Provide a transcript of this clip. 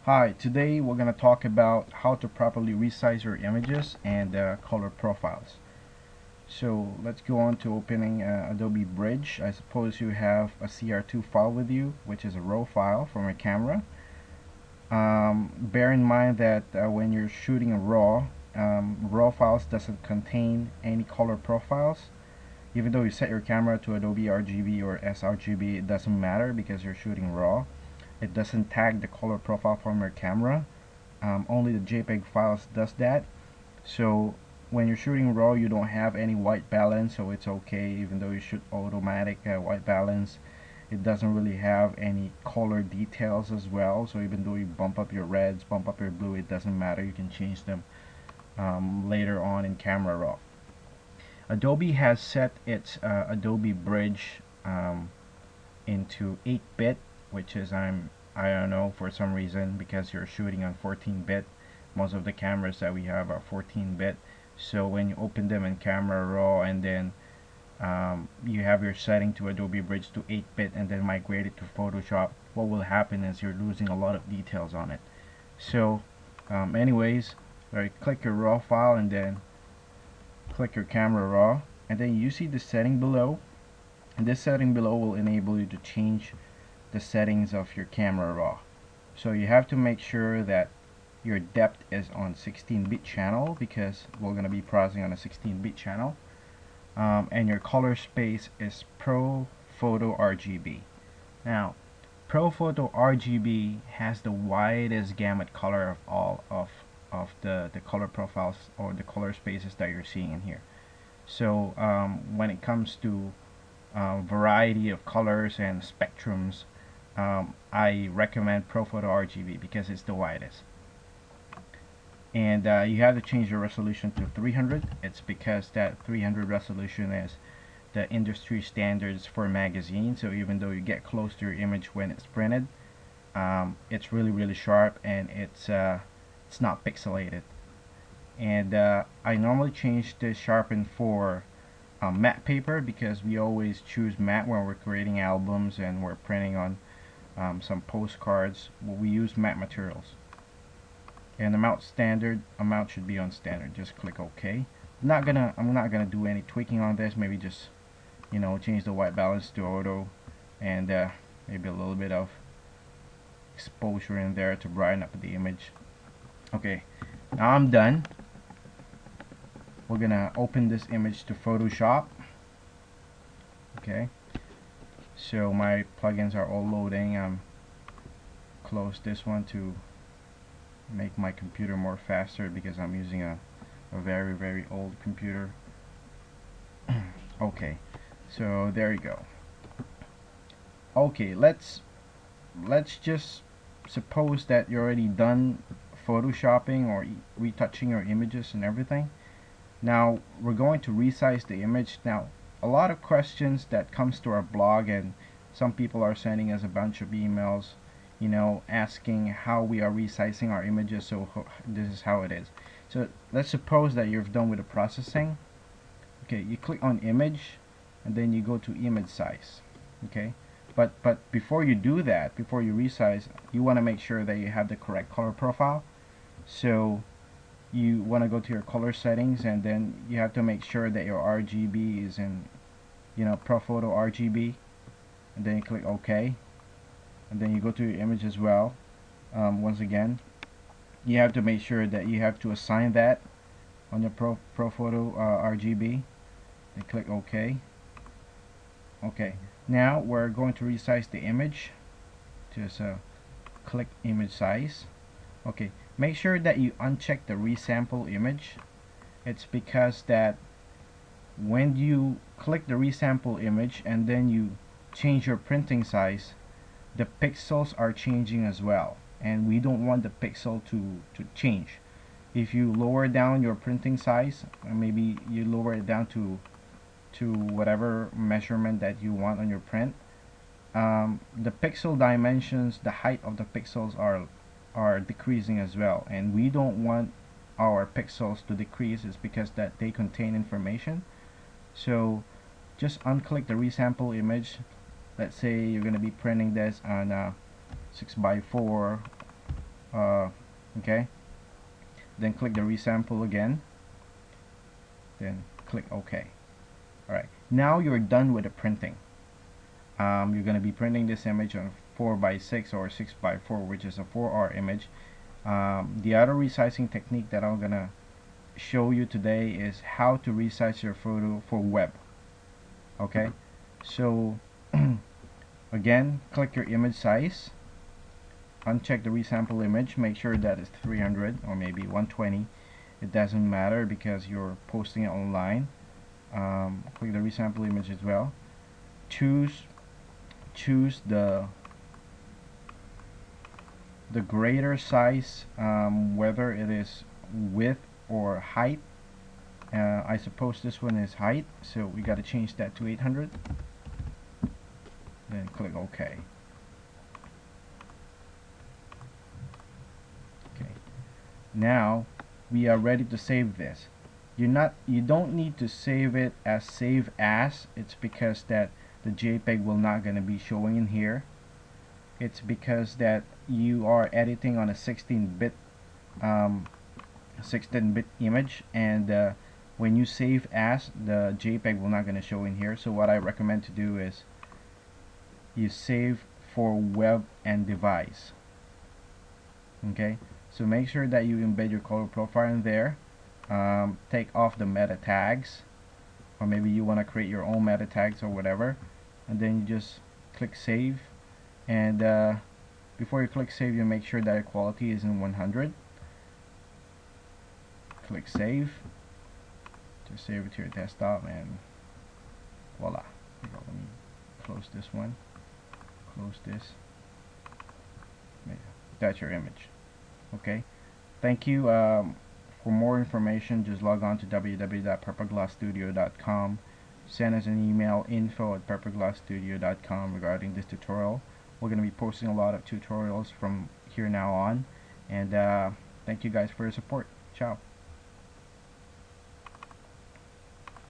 Hi, today we're going to talk about how to properly resize your images and color profiles. So let's go on to opening Adobe Bridge. I suppose you have a CR2 file with you, which is a RAW file from your camera. Bear in mind that when you're shooting a RAW files doesn't contain any color profiles. Even though you set your camera to Adobe RGB or sRGB, it doesn't matter because you're shooting RAW. It doesn't tag the color profile from your camera. Only the JPEG files does that. So when you're shooting RAW, you don't have any white balance, so it's okay. Even though you shoot automatic white balance, it doesn't really have any color details as well. So even though you bump up your reds, bump up your blue, it doesn't matter. You can change them later on in camera RAW. Adobe has set its Adobe Bridge into 8-bit, which is I don't know, for some reason, because you're shooting on 14-bit. Most of the cameras that we have are 14-bit. So when you open them in camera raw and then you have your setting to Adobe Bridge to 8-bit and then migrate it to Photoshop, what will happen is you're losing a lot of details on it. So anyways, click your raw file and then click your camera raw, and then you see the setting below, and this setting below will enable you to change the settings of your camera raw. So you have to make sure that your depth is on 16-bit channel, because we're going to be processing on a 16-bit channel, and your color space is Pro Photo RGB. Now Pro Photo RGB has the widest gamut color of all of the color profiles or the color spaces that you're seeing in here. So when it comes to variety of colors and spectrums, I recommend Pro Photo RGB because it's the widest. And you have to change your resolution to 300. It's because that 300 resolution is the industry standards for magazines. So even though you get close to your image when it's printed, it's really sharp, and it's not pixelated. And I normally change the sharpen for matte paper, because we always choose matte when we're creating albums and we're printing on some postcards. We use matte materials. And amount should be on standard. Just click OK. I'm not gonna do any tweaking on this. Maybe just change the white balance to auto, and maybe a little bit of exposure in there to brighten up the image. Okay, now I'm done. We're gonna open this image to Photoshop. Okay, so my plugins are all loading. Close this one to make my computer more faster, because I'm using a very old computer. Okay, so there you go. Okay, let's just suppose that you're already done photoshopping or retouching your images and everything. Now we're going to resize the image. Now a lot of questions that comes to our blog, and some people are sending us a bunch of emails asking how we are resizing our images. So this is how it is. So let's suppose that you're done with the processing. Okay, you click on image and then you go to image size. Okay, but before you do that, before you resize, you want to make sure that you have the correct color profile. So you want to go to your color settings, and then you have to make sure that your RGB is in Pro Photo RGB, and then you click OK, and then you go to your image as well. Once again, you have to make sure that you have to assign that on your Pro Photo RGB, then click OK. Okay, now we're going to resize the image. Just click image size. Okay, make sure that you uncheck the resample image. It's because that when you click the resample image and then you change your printing size, the pixels are changing as well, and we don't want the pixel to change. If you lower down your printing size, or maybe you lower it down to whatever measurement that you want on your print, the pixel dimensions, the height of the pixels are decreasing as well, and we don't want our pixels to decrease. Is because that they contain information. So just unclick the resample image. Let's say you're going to be printing this on 6x4 okay, then click the resample again, then click OK. Alright, now you're done with the printing. You're going to be printing this image on 4x6 or 6x4, which is a 4R image. The other resizing technique that I'm going to show you today is how to resize your photo for web. Okay, so again, click your image size, uncheck the resample image, make sure that it's 300 or maybe 120. It doesn't matter because you're posting it online. Click the resample image as well. Choose the greater size, whether it is width or height. I suppose this one is height, so we got to change that to 800. Then click OK. Okay. Now we are ready to save this. You don't need to save it as save as. It's because that the JPEG will not gonna be showing in here. It's because that you are editing on a 16-bit 16-bit image, and when you save as, the JPEG will not gonna show in here. So what I recommend to do is you save for web and device. Okay, so make sure that you embed your color profile in there. Take off the meta tags, or maybe you want to create your own meta tags or whatever, and then you just click save. And before you click save, you make sure that your quality is in 100. Click save. Just save it to your desktop, and voila. Let me close this one. Close this. That's your image. Okay. Thank you. For more information, just log on to www.purpleglassstudio.com. Send us an email, info@purpleglassstudio.com, regarding this tutorial. We're going to be posting a lot of tutorials from here now on. And thank you guys for your support. Ciao.